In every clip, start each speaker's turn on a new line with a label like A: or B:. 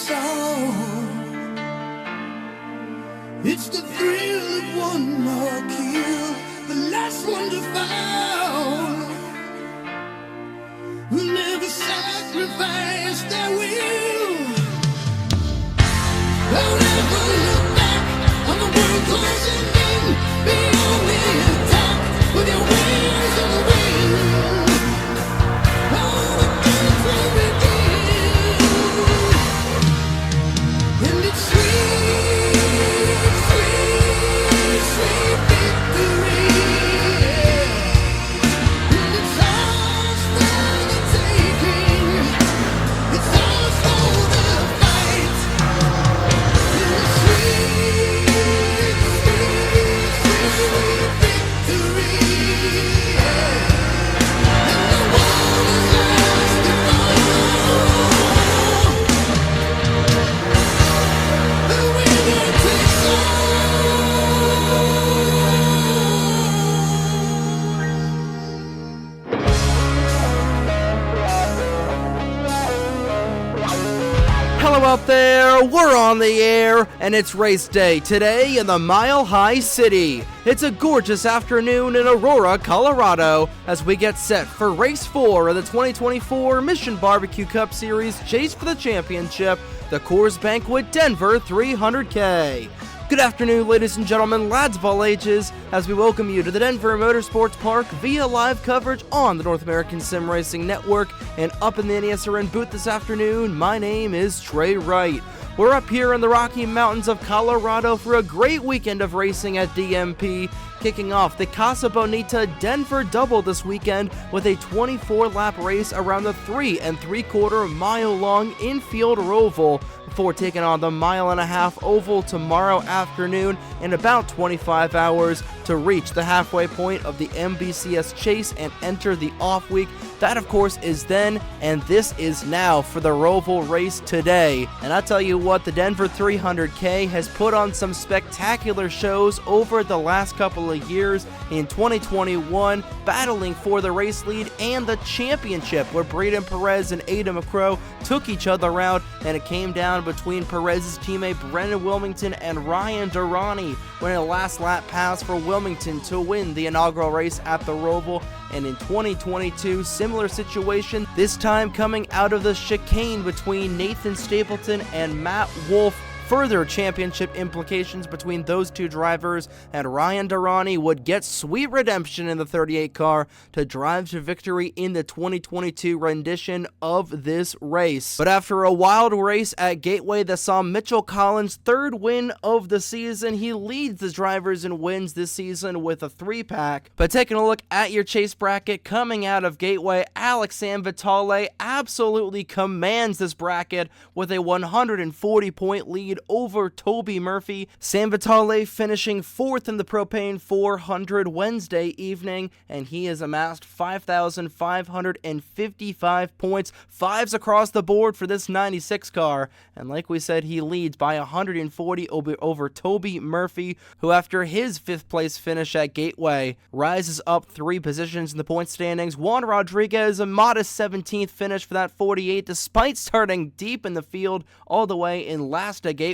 A: song. It's the thrill of one more kill, the last one to fall. Who never sacrifice their will. Don't ever look back on the world closing in. Be on the attack with your wings on the wind. All the things will begin. And it's sweet, sweet, sweet victory. And it's ours for the taking. It's ours for the fight. And it's sweet, sweet, sweet victory. And the war is ours to fall. The winner takes all.
B: Hello out there, we're on the air, and it's race day today in the Mile High City. It's a gorgeous afternoon in Aurora, Colorado, as we get set for race 4 of the 2024 Mission Barbecue Cup Series Chase for the Championship, the Coors Banquet Denver 300K. Good afternoon, ladies and gentlemen, lads of all ages, as we welcome you to the Denver Motorsports Park via live coverage on the North American Sim Racing Network. And up in the NESRN booth this afternoon, my name is Trey Wright. We're up here in the Rocky Mountains of Colorado for a great weekend of racing at DMP, kicking off the Casa Bonita Denver Double this weekend with a 24-lap race around the 3 3/4 mile long infield oval, before taking on the 1.5 mile oval tomorrow afternoon in about 25 hours to reach the halfway point of the MBCS Chase and enter the off week. That, of course, is then, and this is now for the Roval race today. And I tell you what, the Denver 300K has put on some spectacular shows over the last couple of years. In 2021, battling for the race lead and the championship, where Braden Perez and Adam McCrow took each other out, and it came down between Perez's teammate Brendan Wilmington and Ryan Durrani, when a last lap pass for Wilmington to win the inaugural race at the Roval. And in 2022, similar situation, this time coming out of the chicane between Nathan Stapleton and Matt Wolf. Further championship implications between those two drivers, and Ryan Durrani would get sweet redemption in the 38 car to drive to victory in the 2022 rendition of this race. But after a wild race at Gateway that saw Mitchell Collins' third win of the season, he leads the drivers in wins this season with a 3-pack. But taking a look at your chase bracket coming out of Gateway, Alex Sanvitale absolutely commands this bracket with a 140-point lead over Toby Murphy. Sanvitale finishing 4th in the Propane 400 Wednesday evening, and he has amassed 5,555 points, 5s across the board for this 96 car. And like we said, he leads by 140 over Toby Murphy, who after his 5th place finish at Gateway rises up 3 positions in the point standings. Juan Rodriguez, a modest 17th finish for that 48, despite starting deep in the field all the way in last at Gateway.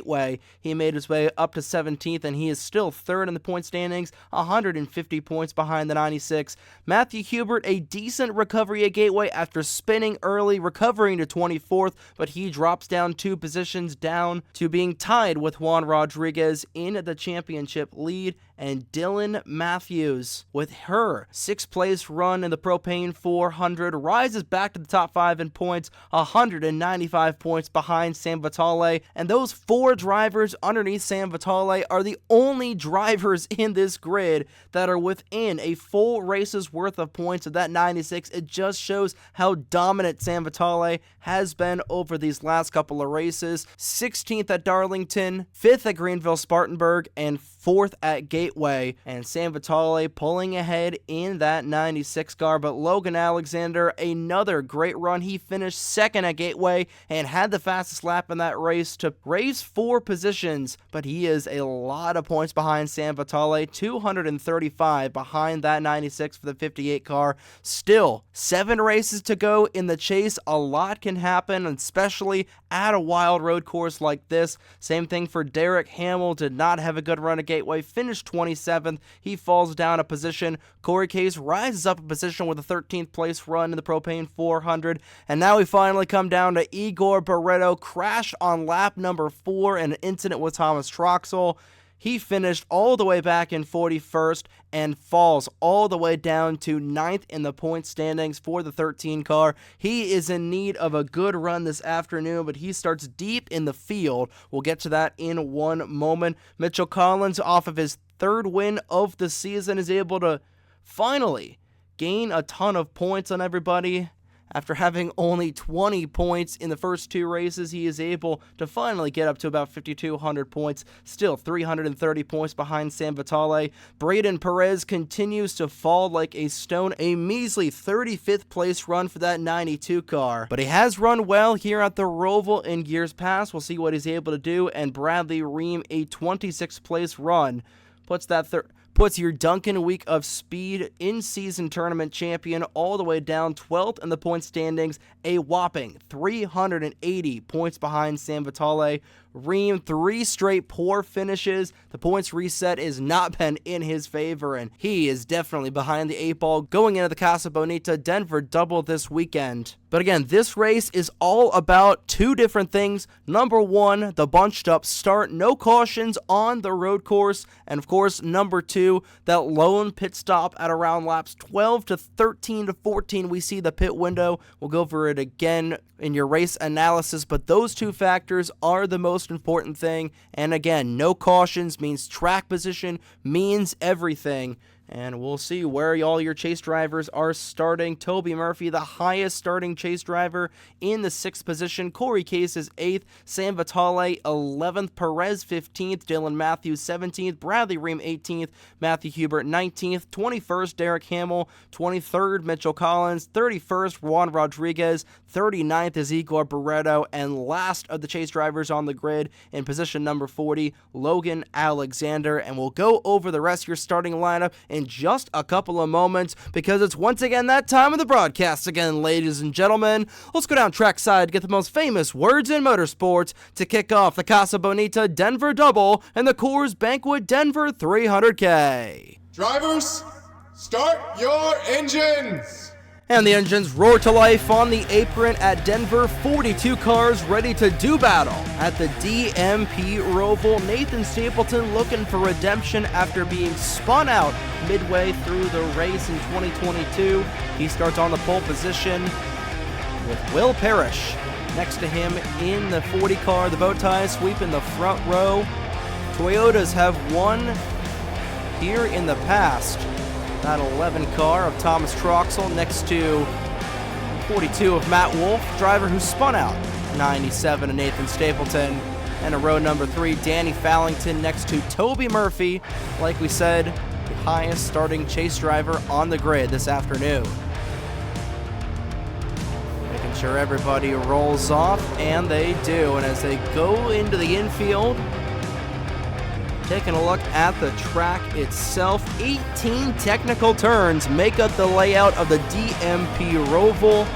B: He made his way up to 17th, and he is still 3rd in the point standings, 150 points behind the 96. Matthew Hubert, a decent recovery at Gateway after spinning early, recovering to 24th, but he drops down 2 positions down to being tied with Juan Rodriguez in the championship lead. And Dylan Matthews, with her 6th place run in the Propane 400, rises back to the top 5 in points, 195 points behind Sanvitale. And those 4 drivers underneath Sanvitale are the only drivers in this grid that are within a full race's worth of points of that 96. It just shows how dominant Sanvitale has been over these last couple of races. 16th at Darlington, 5th at Greenville Spartanburg, and 4th at Gateway. Gateway, and Sam Vitale pulling ahead in that 96 car, but Logan Alexander, another great run. He finished second at Gateway and had the fastest lap in that race to raise 4 positions, but he is a lot of points behind Sam Vitale, 235 behind that 96 for the 58 car. Still, 7 races to go in the chase. A lot can happen, especially at a wild road course like this. Same thing for Derek Hamill, did not have a good run at Gateway, finished 27th. He falls down a position. Corey Case rises up a position with a 13th place run in the Propane 400. And now we finally come down to Igor Barreto, crash on lap number 4 in an incident with Thomas Troxel. He finished all the way back in 41st and falls all the way down to 9th in the point standings for the 13 car. He is in need of a good run this afternoon, but he starts deep in the field. We'll get to that in one moment. Mitchell Collins, off of his 3rd win of the season, is able to finally gain a ton of points on everybody. After having only 20 points in the first 2 races, he is able to finally get up to about 5,200 points, still 330 points behind Sam Vitale. Braden Perez continues to fall like a stone, a measly 35th place run for that 92 car. But he has run well here at the Roval in years past. We'll see what he's able to do. And Bradley Ream, a 26th place run, puts your Duncan Week of Speed in-season tournament champion all the way down 12th in the point standings, a whopping 380 points behind Sam Vitale. Ream, 3 straight poor finishes. The points reset has not been in his favor, and he is definitely behind the 8 ball going into the Casa Bonita Denver double this weekend. But again, this race is all about 2 different things. Number 1, the bunched up start, no cautions on the road course. And of course, number 2, that lone pit stop at around laps 12 to 13 to 14. We see the pit window. We'll go over it again in your race analysis, but those 2 factors are the most important thing. And again, no cautions means track position, means everything. And we'll see where all your chase drivers are starting. Toby Murphy, the highest starting chase driver in the 6th position. Corey Case is 8th. Sam Vitale, 11th. Perez, 15th. Dylan Matthews, 17th. Bradley Ream, 18th. Matthew Hubert, 19th. 21st, Derek Hamill. 23rd, Mitchell Collins. 31st, Juan Rodriguez. 39th is Igor Barreto. And last of the chase drivers on the grid in position number 40, Logan Alexander. And we'll go over the rest of your starting lineup in just a couple of moments, because it's once again that time of the broadcast again, ladies and gentlemen. Let's go down trackside to get the most famous words in motorsports to kick off the Casa Bonita Denver Double and the Coors Banquet Denver 300K.
C: Drivers, start your engines!
B: And the engines roar to life on the apron at Denver. 42 cars ready to do battle at the DMP Roval. Nathan Stapleton looking for redemption after being spun out midway through the race in 2022. He starts on the pole position with Will Parrish next to him in the 40 car. The bow tie sweep in the front row. Toyotas have won here in the past. That 11 car of Thomas Troxel next to 42 of Matt Wolf, driver who spun out 97 of Nathan Stapleton. And a row number 3, Danny Fallington next to Toby Murphy. Like we said, the highest starting chase driver on the grid this afternoon. Making sure everybody rolls off, and they do. And as they go into the infield, taking a look at the track itself, 18 technical turns make up the layout of the DMP Roval.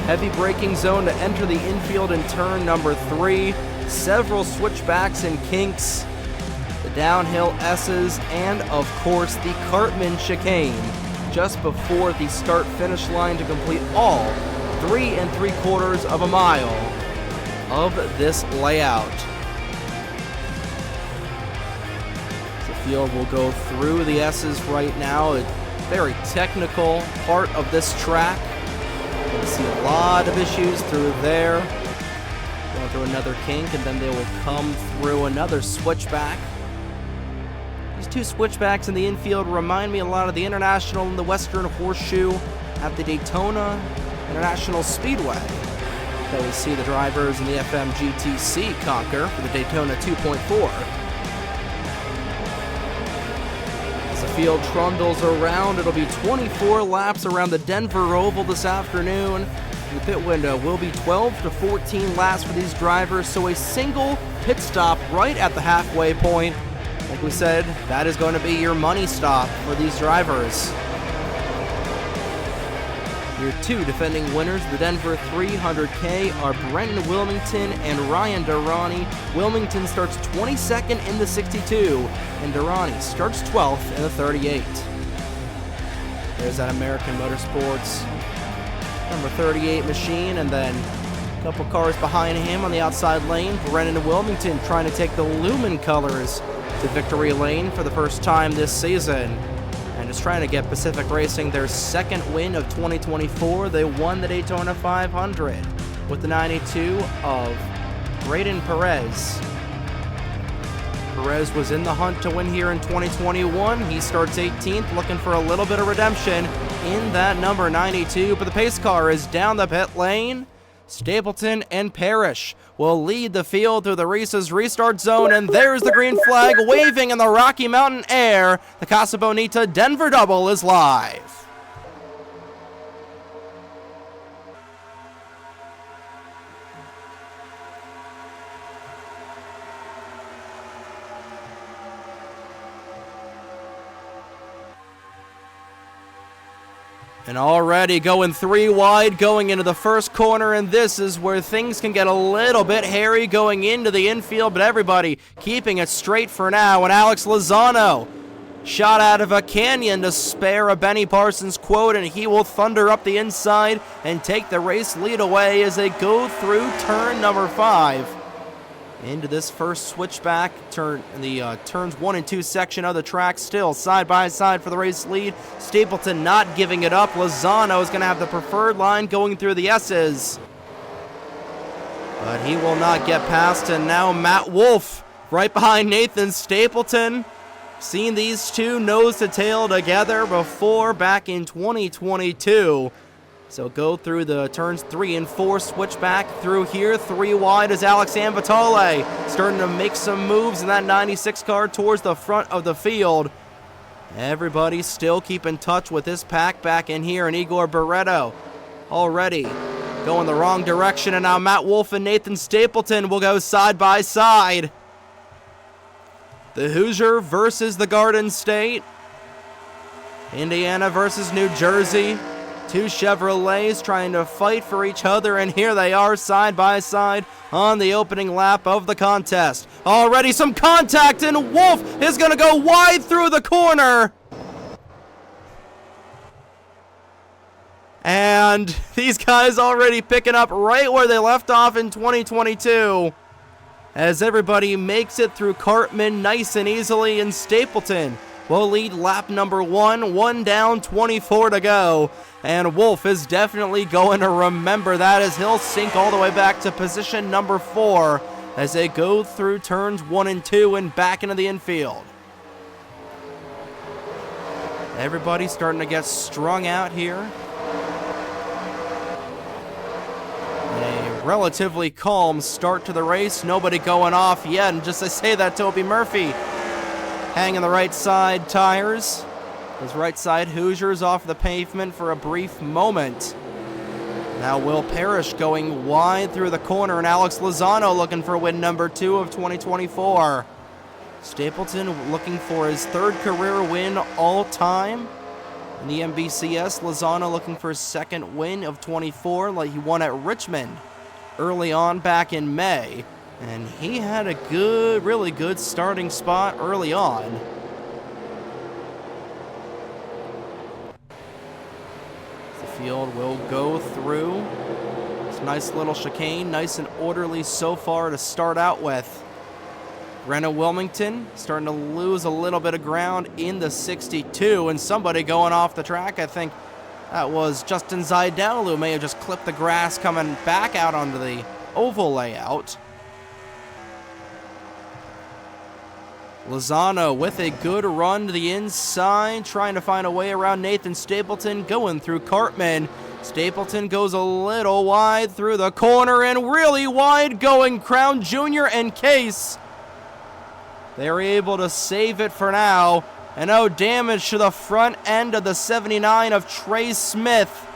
B: Heavy braking zone to enter the infield in turn number 3. Several switchbacks and kinks. The downhill S's, and of course the Cartman chicane just before the start-finish line to complete all 3 3/4 of a mile of this layout. Field will go through the S's right now. A very technical part of this track. Going to see a lot of issues through there. Going through another kink, and then they will come through another switchback. These 2 switchbacks in the infield remind me a lot of the International and the Western Horseshoe at the Daytona International Speedway that we see the drivers in the FMGTC conquer for the Daytona 2.4. field trundles around. It'll be 24 laps around the Denver Oval this afternoon. The pit window will be 12 to 14 laps for these drivers, so a single pit stop right at the halfway point. Like we said, that is going to be your money stop for these drivers. Your two defending winners of the Denver 300K are Brendan Wilmington and Ryan Durrani. Wilmington starts 22nd in the 62, and Durrani starts 12th in the 38. There's that American Motorsports number 38 machine, and then a couple cars behind him on the outside lane. Brendan Wilmington trying to take the Lumen colors to victory lane for the first time this season, and is trying to get Pacific Racing their second win of 2024. They won the Daytona 500 with the 92 of Braden Perez. Perez was in the hunt to win here in 2021. He starts 18th, looking for a little bit of redemption in that number 92, but the pace car is down the pit lane. Stapleton and Parrish will lead the field through the Reese's restart zone, and there's the green flag waving in the Rocky Mountain air. The Casa Bonita Denver Double is live. And already going 3 wide going into the first corner, and this is where things can get a little bit hairy going into the infield, but everybody keeping it straight for now. And Alex Lozano shot out of a canyon to spare a Benny Parsons quote, and he will thunder up the inside and take the race lead away as they go through turn number 5. Into this first switchback turn, the turns 1 and 2 section of the track, still side by side for the race lead. Stapleton not giving it up. Lozano is going to have the preferred line going through the S's, but he will not get past. And now Matt Wolf right behind Nathan Stapleton. Seen these two nose to tail together before back in 2022. So go through the turns 3 and 4, switch back through here. 3 wide is Alex Anvatale starting to make some moves in that 96 car towards the front of the field. Everybody still keep in touch with this pack back in here, and Igor Barreto already going the wrong direction, and now Matt Wolf and Nathan Stapleton will go side by side. The Hoosier versus the Garden State. Indiana versus New Jersey. Two Chevrolets trying to fight for each other, and here they are side by side on the opening lap of the contest. Already some contact, and Wolf is going to go wide through the corner. And these guys already picking up right where they left off in 2022. As everybody makes it through Cartman nice and easily, and Stapleton will lead lap number 1 down, 24 to go. And Wolf is definitely going to remember that, as he'll sink all the way back to position number 4 as they go through turns 1 and 2 and back into the infield. Everybody starting to get strung out here. A relatively calm start to the race. Nobody going off yet, and just I say that, Toby Murphy hanging the right side tires. Those right side Hoosiers off the pavement for a brief moment. Now Will Parrish going wide through the corner, and Alex Lozano looking for win number 2 of 2024. Stapleton looking for his 3rd career win all time in the NBCS. Lozano looking for his 2nd win of 24, like he won at Richmond early on back in May. And he had a really good starting spot early on. Field will go through this nice little chicane, nice and orderly so far to start out with. Brennan Wilmington starting to lose a little bit of ground in the 62, and somebody going off the track. I think that was Justin Zaidel, who may have just clipped the grass coming back out onto the oval layout. Lozano with a good run to the inside, trying to find a way around Nathan Stapleton, going through Cartman. Stapleton goes a little wide through the corner, and really wide going Crown Jr. and Case. They're able to save it for now. And no damage to the front end of the 79 of Trey Smith.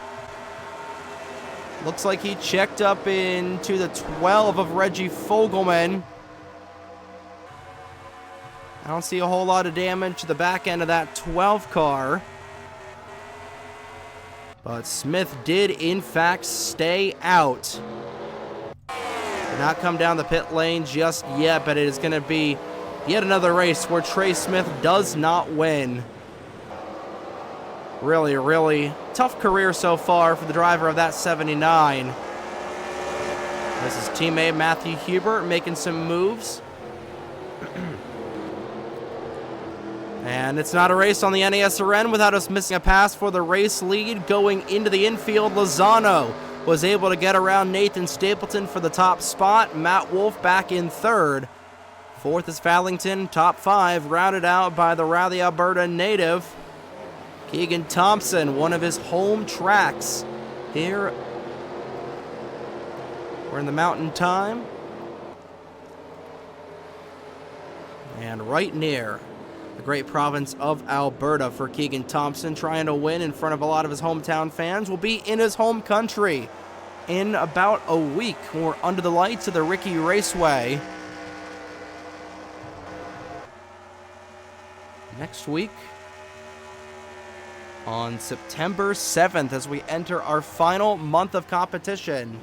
B: Looks like he checked up into the 12 of Reggie Fogelman. I don't see a whole lot of damage to the back end of that 12 car. But Smith did, in fact, stay out. Did not come down the pit lane just yet, but it is going to be yet another race where Trey Smith does not win. Really, really tough career so far for the driver of that 79. This is teammate Matthew Hubert making some moves. And it's not a race on the NASRN without us missing a pass for the race lead. Going into the infield, Lozano was able to get around Nathan Stapleton for the top spot. Matt Wolf back in third. Fourth is Fallington. Top five rounded out by the Raleigh, Alberta native, Keegan Thompson, one of his home tracks here. We're in the Mountain Time. And right near the great province of Alberta for Keegan Thompson, trying to win in front of a lot of his hometown fans. Will be in his home country in about a week when we're under the lights of the Ricky Raceway. Next week on September 7th as we enter our final month of competition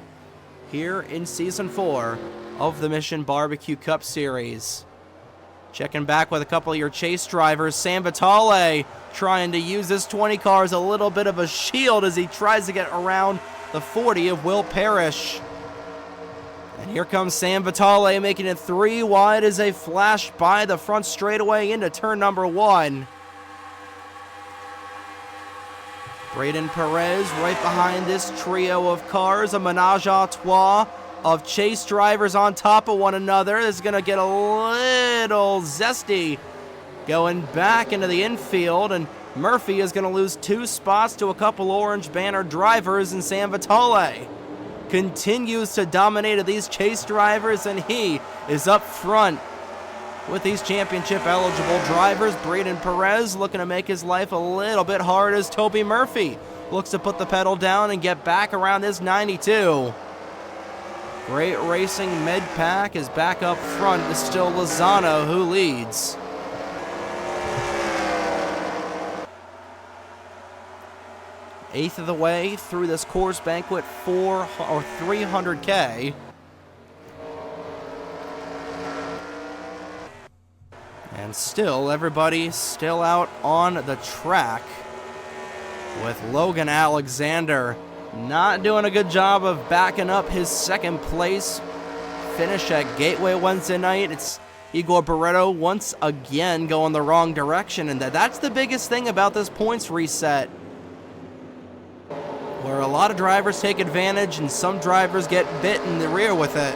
B: here in Season 4 of the Mission Barbecue Cup Series. Checking back with a couple of your chase drivers. Sam Vitale trying to use this 20 car as a little bit of a shield as he tries to get around the 40 of Will Parrish. And here comes Sam Vitale making it 3 wide as they flash by the front straightaway into turn number 1. Braden Perez right behind this trio of cars, a menage a trois of chase drivers on top of one another. This is going to get a little zesty going back into the infield, and Murphy is going to lose 2 spots to a couple orange banner drivers, and Sam Vitale continues to dominate these chase drivers, and he is up front with these championship eligible drivers. Braden Perez looking to make his life a little bit hard as Toby Murphy looks to put the pedal down and get back around this 92. Great Racing Medpac is back up front. It's still Lozano who leads. Eighth of the way through this Coors Banquet 300K. And still, everybody still out on the track with Logan Alexander not doing a good job of backing up his second place finish at Gateway Wednesday night. It's Igor Barreto once again going the wrong direction, and that's the biggest thing about this points reset, where a lot of drivers take advantage and some drivers get bit in the rear with it.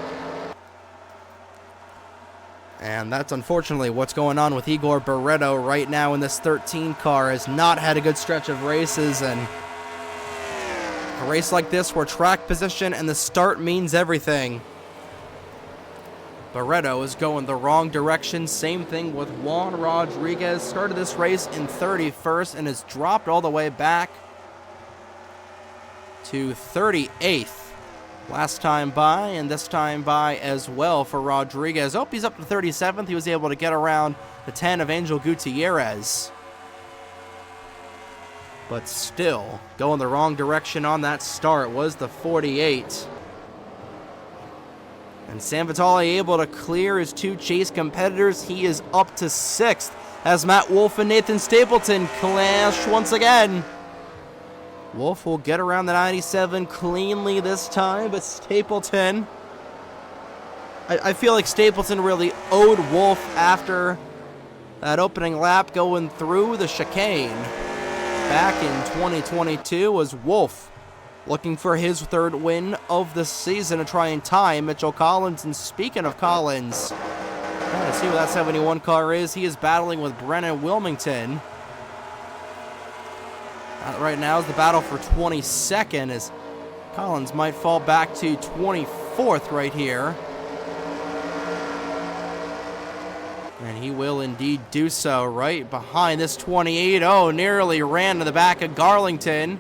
B: And that's unfortunately what's going on with Igor Barreto right now in this 13 car. Has not had a good stretch of races, and a race like this where track position and the start means everything. Barreto is going the wrong direction. Same thing with Juan Rodriguez. Started this race in 31st and has dropped all the way back to 38th. Last time by, and this time by as well for Rodriguez. Oh, he's up to 37th. He was able to get around the 10 of Angel Gutierrez. But still, going the wrong direction on that start was the 48. And Sam Vitale able to clear his 2 chase competitors. He is up to 6th as Matt Wolf and Nathan Stapleton clash once again. Wolf will get around the 97 cleanly this time, but Stapleton, I feel like Stapleton really owed Wolf after that opening lap going through the chicane. Back in 2022 was Wolf looking for his 3rd win of the season to try and tie Mitchell Collins. And speaking of Collins, trying to see what that 71 car is. He is battling with Brennan Wilmington. Right now is the battle for 22nd as Collins might fall back to 24th right here. And he will indeed do so right behind this 28. Oh, nearly ran to the back of Garlington.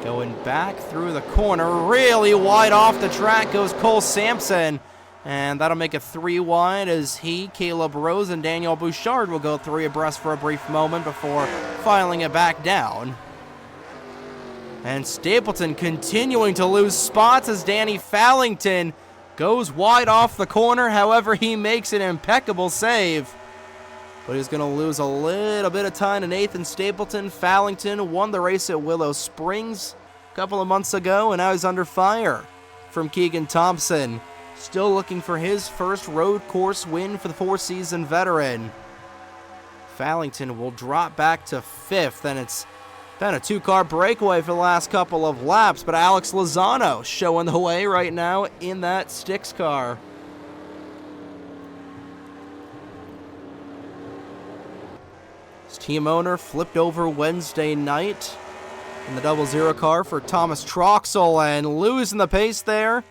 B: Going back through the corner, really wide off the track goes Cole Sampson. And that'll make it 3 wide as he, Caleb Rose, and Daniel Bouchard will go 3 abreast for a brief moment before filing it back down. And Stapleton continuing to lose spots as Danny Fallington goes wide off the corner. However, he makes an impeccable save. But he's going to lose a little bit of time to Nathan Stapleton. Fallington won the race at Willow Springs a couple of months ago, and now he's under fire from Keegan Thompson. Still looking for his first road course win for the 4-season veteran. Fallington will drop back to 5th, and it's been a 2-car breakaway for the last couple of laps, but Alex Lozano showing the way right now in that Styx car. His team owner flipped over Wednesday night in the 00 car for Thomas Troxel, and losing the pace there.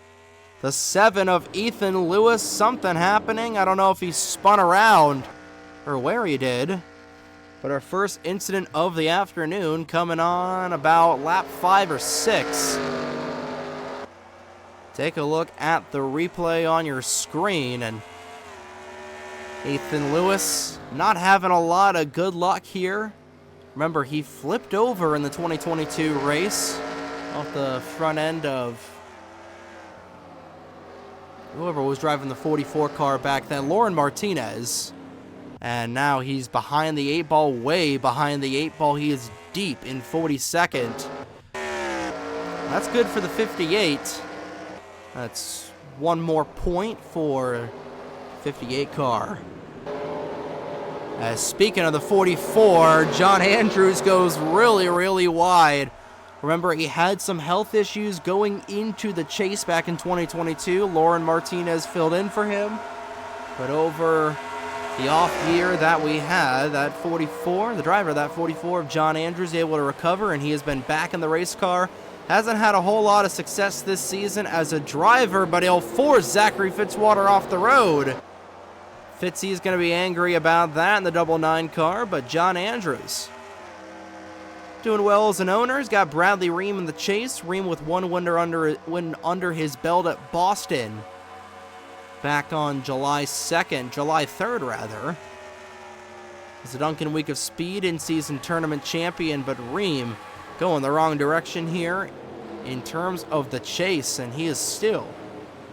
B: The 7 of Ethan Lewis, something happening. I don't know if he spun around or where he did. But our first incident of the afternoon coming on about lap 5 or 6. Take a look at the replay on your screen, and Ethan Lewis not having a lot of good luck here. Remember, he flipped over in the 2022 race off the front end of whoever was driving the 44 car back then, Lauren Martinez. And now he's behind the 8 ball, way behind the 8 ball. He is deep in 42nd. That's good for the 58. That's 1 more point for 58 car. Speaking of the 44, John Andrews goes really, really wide. Remember, he had some health issues going into the chase back in 2022. Lauren Martinez filled in for him. But over the off year that we had, that 44, the driver of that 44 of John Andrews able to recover, and he has been back in the race car. Hasn't had a whole lot of success this season as a driver, but he'll force Zachary Fitzwater off the road. Fitzy is going to be angry about that in the 99 car, but John Andrews doing well as an owner. He's got Bradley Ream in the chase. Ream with 1 win under his belt at Boston back on July 3rd rather. It's a Duncan Week of Speed in-season tournament champion, but Ream going the wrong direction here in terms of the chase, and he is still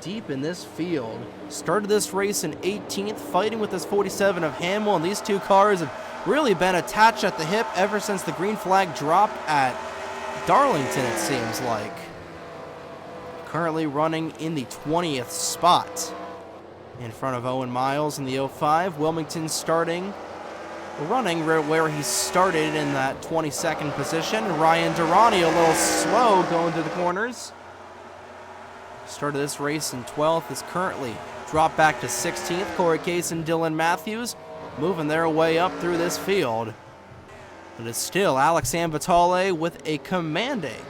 B: deep in this field. Started this race in 18th, fighting with this 47 of Hamill, and these 2 cars have really been attached at the hip ever since the green flag dropped at Darlington, it seems like. Currently running in the 20th spot in front of Owen Miles in the 05. Wilmington running where he started in that 22nd position. Ryan Durrani a little slow going to the corners. Started this race in 12th, is currently dropped back to 16th. Corey Case and Dylan Matthews moving their way up through this field. But it's still Alex Ambitale with a commanding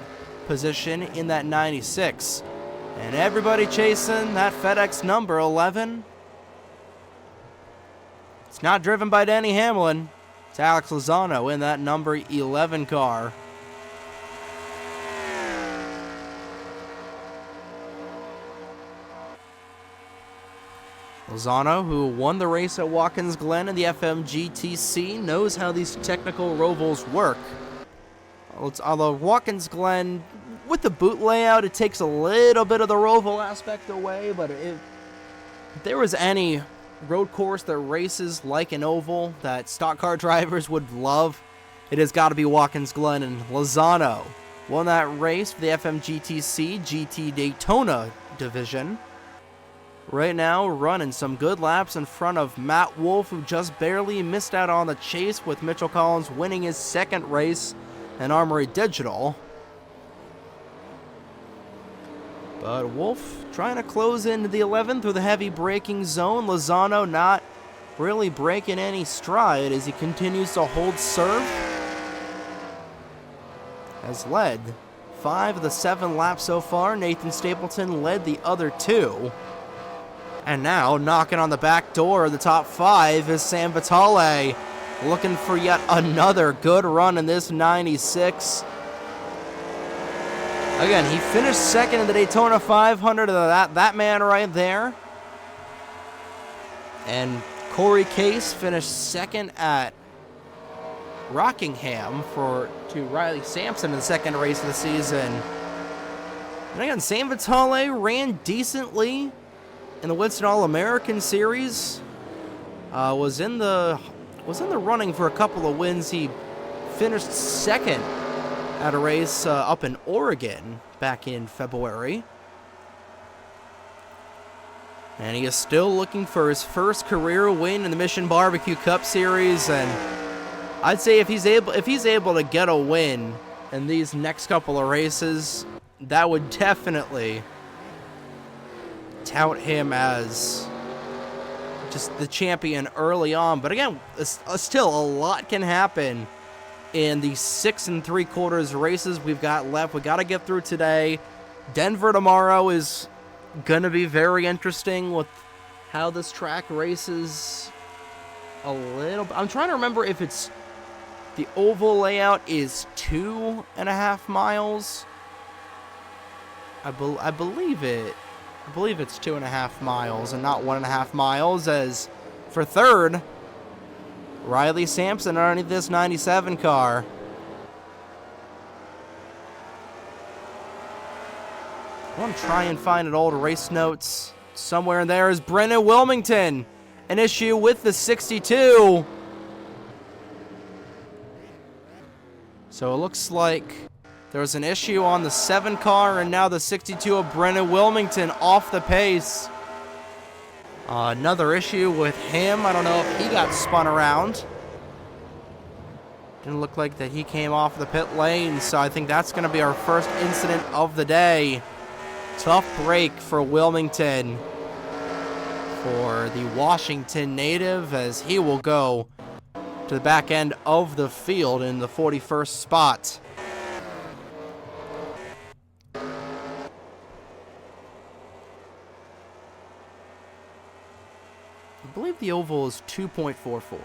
B: position in that 96. And everybody chasing that FedEx number 11. It's not driven by Danny Hamlin. It's Alex Lozano in that number 11 car. Lozano, who won the race at Watkins Glen in the FMGTC, knows how these technical rovals work. Although Watkins Glen, with the boot layout, it takes a little bit of the roval aspect away, but if there was any road course that races like an oval that stock car drivers would love, it has got to be Watkins Glen, and Lozano won that race for the FMGTC GT Daytona division. Right now, running some good laps in front of Matt Wolf, who just barely missed out on the chase, with Mitchell Collins winning his 2nd race in Armory Digital. But Wolf trying to close into the 11th through the heavy braking zone. Lozano not really breaking any stride as he continues to hold serve. Has led 5 of the 7 laps so far. Nathan Stapleton led the other 2. And now, knocking on the back door of the top 5 is Sam Vitale, looking for yet another good run in this 96. Again, he finished second in the Daytona 500, that man right there. And Corey Case finished second at Rockingham to Riley Sampson in the second race of the season. And again, Sam Vitale ran decently in the Winston All-American Series. Was in the running for a couple of wins. He finished second at a race up in Oregon back in February. And he is still looking for his first career win in the Mission Barbecue Cup Series. And I'd say if he's able to get a win in these next couple of races, that would definitely tout him as just the champion early on. But again, still a lot can happen in the 6 3/4 races we've got left. We got to get through today. Denver tomorrow is gonna be very interesting with how this track races a little bit. I'm trying to remember if it's the oval layout is 2.5 miles. I believe it's 2.5 miles and not 1.5 miles. As for third, Riley Sampson underneath this 97 car. I want to try and find an old race notes. Somewhere in there is Brennan Wilmington. An issue with the 62. So it looks like there was an issue on the 7 car, and now the 62 of Brennan Wilmington off the pace. Another issue with him. I don't know if he got spun around. Didn't look like that he came off the pit lane, so I think that's going to be our first incident of the day. Tough break for Wilmington, for the Washington native, as he will go to the back end of the field in the 41st spot. I believe the oval is 2.44.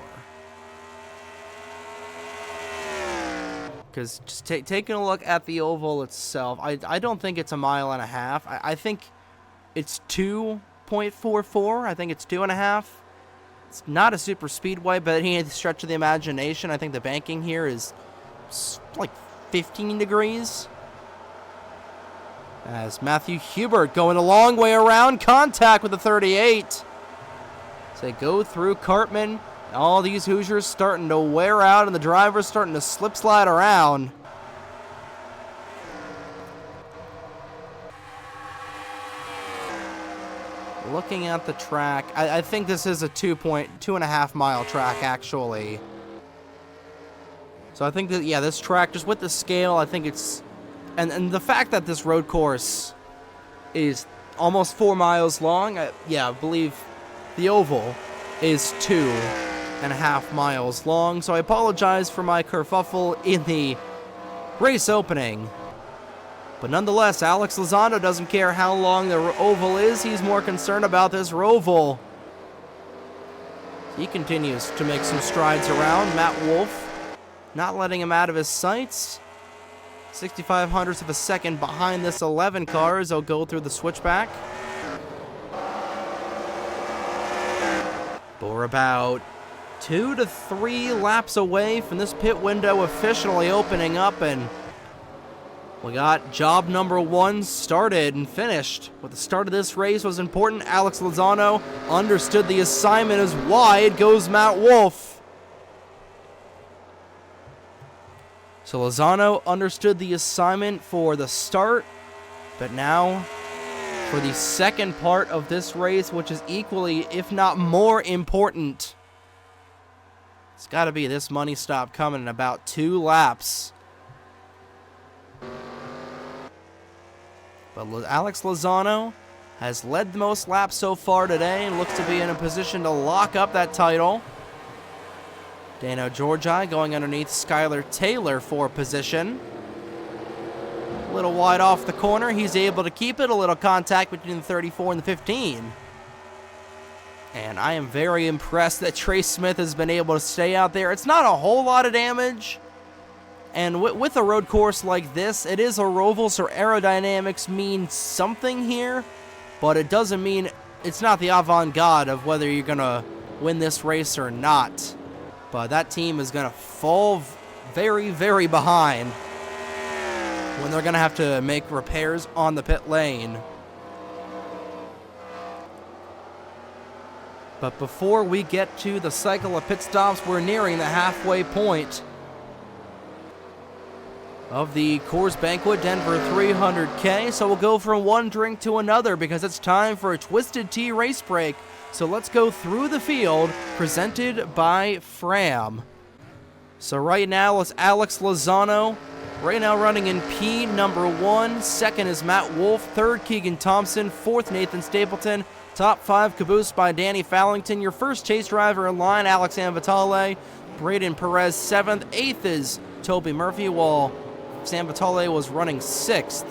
B: Because just taking a look at the oval itself, I don't think it's 1.5 miles. I think it's 2.44. I think it's 2.5. It's not a super speedway, but any stretch of the imagination, I think the banking here is like 15 degrees. As Matthew Hubert going a long way around, contact with the 38. So they go through Cartman. All these Hoosiers starting to wear out, and the driver's starting to slip slide around. Looking at the track, I think this is a 2.5 mile track, actually. So I think that, yeah, this track, just with the scale, I think it's... And the fact that this road course is almost 4 miles long, I believe the oval is 2.5 miles long. So I apologize for my kerfuffle in the race opening. But nonetheless, Alex Lozano doesn't care how long the oval is. He's more concerned about this roval. He continues to make some strides around. Matt Wolf not letting him out of his sights. 0.65 of a second behind this 11 car as they'll go through the switchback. We're about 2 to 3 laps away from this pit window officially opening up, and we got job number 1 started and finished. With the start of this race was important. Alex Lozano understood the assignment as wide goes Matt Wolf. So Lozano understood the assignment for the start, but now for the second part of this race, which is equally, if not more important, it's got to be this money stop coming in about 2 laps. But Alex Lozano has led the most laps so far today and looks to be in a position to lock up that title. Dano Georgi going underneath Skylar Taylor for position. A little wide off the corner. He's able to keep it. A little contact between the 34 and the 15. And I am very impressed that Trey Smith has been able to stay out there. It's not a whole lot of damage. And with a road course like this, it is a roval, so aerodynamics mean something here. But it doesn't mean it's not the avant-garde of whether you're going to win this race or not. But that team is going to fall very, very behind when they're going to have to make repairs on the pit lane. But before we get to the cycle of pit stops, we're nearing the halfway point of the Coors Banquet Denver 300K. So we'll go from one drink to another because it's time for a Twisted Tea race break. So let's go through the field, presented by Fram. So right now it's Alex Lozano, right now running in P number 1. Second is Matt Wolf. Third, Keegan Thompson. Fourth, Nathan Stapleton. Top 5 caboosed by Danny Fallington. Your first chase driver in line, Alex Anvatale. Braden Perez 7th. 8th is Toby Murphy, while Sanvatale was running 6th.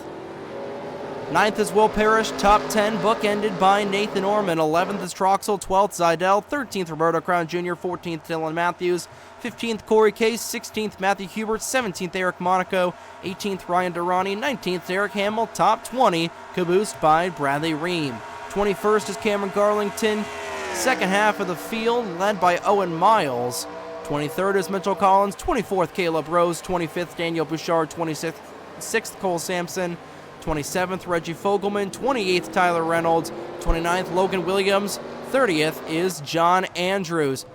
B: 9th is Will Parrish. Top 10 bookended by Nathan Orman. 11th is Troxel. 12th Zidell. 13th Roberto Crown Jr. 14th Dylan Matthews. 15th Corey Case. 16th Matthew Hubert. 17th Eric Monaco. 18th Ryan Durrani. 19th Eric Hamill. Top 20 caboosed by Bradley Ream. 21st is Cameron Garlington. Second half of the field led by Owen Miles. 23rd is Mitchell Collins. 24th Caleb Rose. 25th Daniel Bouchard. 26th Cole Sampson. 27th Reggie Fogelman. 28th Tyler Reynolds. 29th Logan Williams. 30th is John Andrews.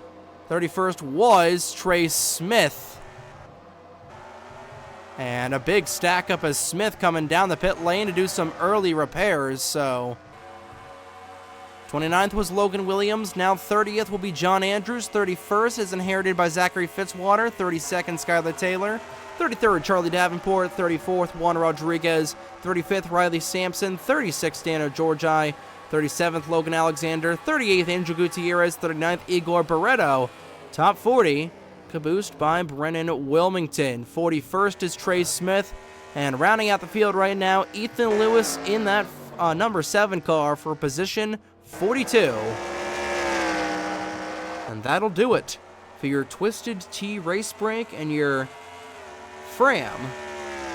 B: 31st was Trey Smith. And a big stack up as Smith coming down the pit lane to do some early repairs. So 29th was Logan Williams. Now 30th will be John Andrews. 31st is inherited by Zachary Fitzwater. 32nd, Skylar Taylor. 33rd, Charlie Davenport. 34th, Juan Rodriguez. 35th, Riley Sampson. 36th, Dano Georgi. 37th, Logan Alexander. 38th, Andrew Gutierrez. 39th, Igor Barreto. Top 40, caboosed by Brennan Wilmington. 41st is Trey Smith. And rounding out the field right now, Ethan Lewis in that number 7 car for position 42. And that'll do it for your Twisted Tea race break and your Fram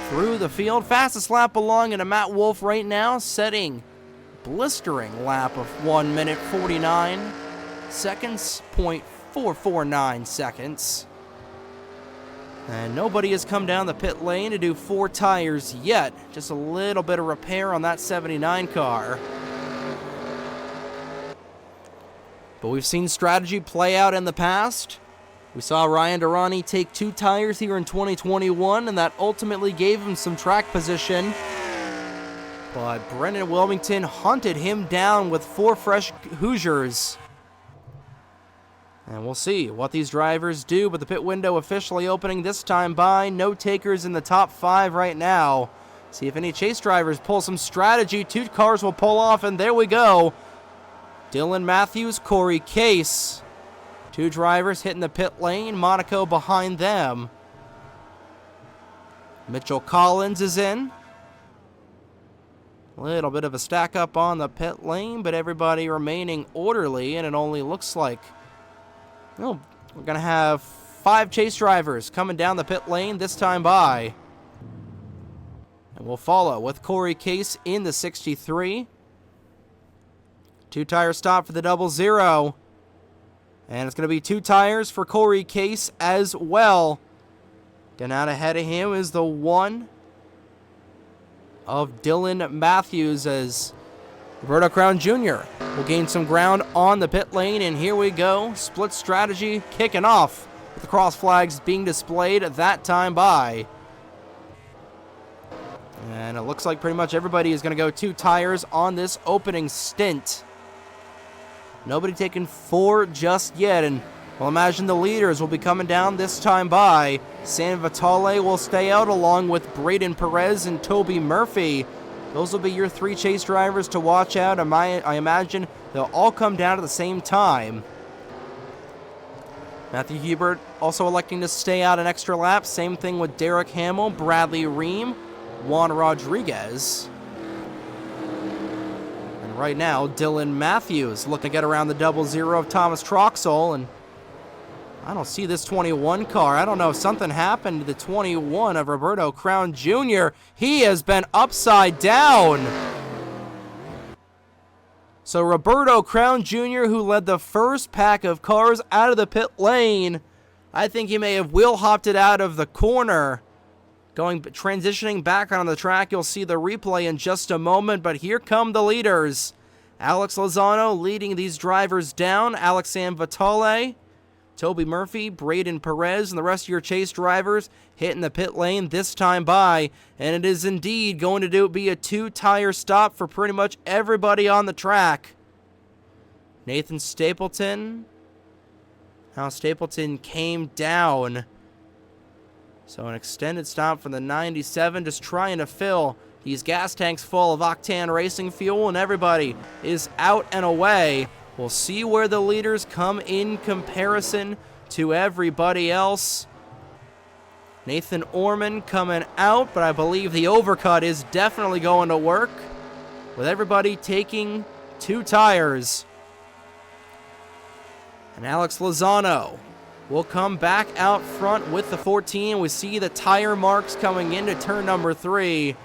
B: through the field. Fastest lap along in a Matt Wolf right now, setting blistering lap of 1 minute 49 seconds, 0.449 seconds. And nobody has come down the pit lane to do 4 tires yet. Just a little bit of repair on that 79 car. But we've seen strategy play out in the past. We saw Ryan Durrani take 2 tires here in 2021, and that ultimately gave him some track position. But Brendan Wilmington hunted him down with 4 fresh Hoosiers. And we'll see what these drivers do, but the pit window officially opening this time by. No takers in the top 5 right now. See if any chase drivers pull some strategy. 2 cars will pull off, and there we go. Dylan Matthews, Corey Case. 2 drivers hitting the pit lane. Monaco behind them. Mitchell Collins is in. A little bit of a stack up on the pit lane, but everybody remaining orderly, and it only looks like, well, we're going to have 5 chase drivers coming down the pit lane this time by. And we'll follow with Corey Case in the 63. 2 tire stop for the 00. And it's going to be 2 tires for Corey Case as well. Getting out ahead of him is the 1 of Dylan Matthews, as Roberto Crown Jr. will gain some ground on the pit lane. And here we go. Split strategy kicking off with the cross flags being displayed at that time by. And it looks like pretty much everybody is going to go 2 tires on this opening stint. Nobody taking 4 just yet, and we'll imagine the leaders will be coming down this time by. San Vitale will stay out along with Braden Perez and Toby Murphy. Those will be your 3 chase drivers to watch out. I imagine they'll all come down at the same time. Matthew Hubert also electing to stay out an extra lap. Same thing with Derek Hamill, Bradley Ream, Juan Rodriguez. right now, Dylan Matthews looking to get around the 00 of Thomas Troxel, and I don't see this 21 car. I don't know if something happened to the 21 of Roberto Crown Jr. He has been upside down. So Roberto Crown Jr., who led the first pack of cars out of the pit lane, I think he may have wheel hopped it out of the corner. Transitioning back on the track, you'll see the replay in just a moment, but here come the leaders. Alex Lozano leading these drivers down. Alex Vitale, Toby Murphy, Braden Perez, and the rest of your chase drivers hitting the pit lane this time by. And it is indeed going to be a 2-tire stop for pretty much everybody on the track. Nathan Stapleton. Now Stapleton came down. So an extended stop for the 97, just trying to fill these gas tanks full of octane racing fuel, and everybody is out and away. We'll see where the leaders come in comparison to everybody else. Nathan Orman coming out, but I believe the overcut is definitely going to work, with everybody taking 2 tires. And Alex Lozano will come back out front with the 14. We see the tire marks coming into turn number 3.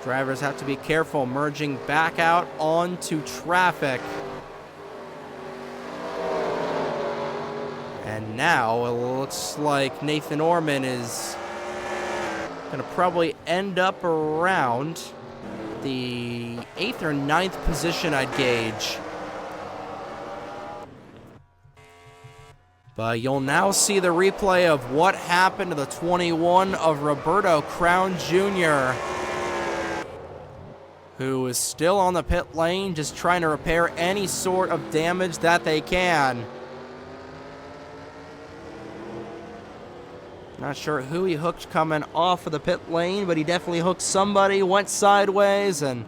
B: Drivers have to be careful merging back out onto traffic. And now it looks like Nathan Orman is going to probably end up around the 8th or 9th position, I'd gauge. But you'll now see the replay of what happened to the 21 of Roberto Crown Jr., who is still on the pit lane, just trying to repair any sort of damage that they can. Not sure who he hooked coming off of the pit lane, but he definitely hooked somebody, went sideways, and,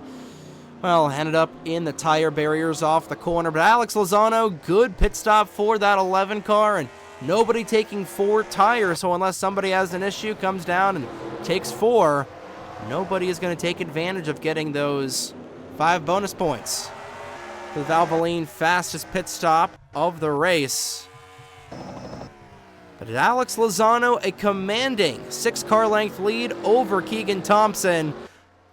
B: well, ended up in the tire barriers off the corner. But Alex Lozano, good pit stop for that 11 car, and nobody taking 4 tires, so unless somebody has an issue, comes down and takes 4, nobody is going to take advantage of getting those 5 bonus points. The Valvoline fastest pit stop of the race. But Alex Lozano, a commanding 6-car length lead over Keegan Thompson.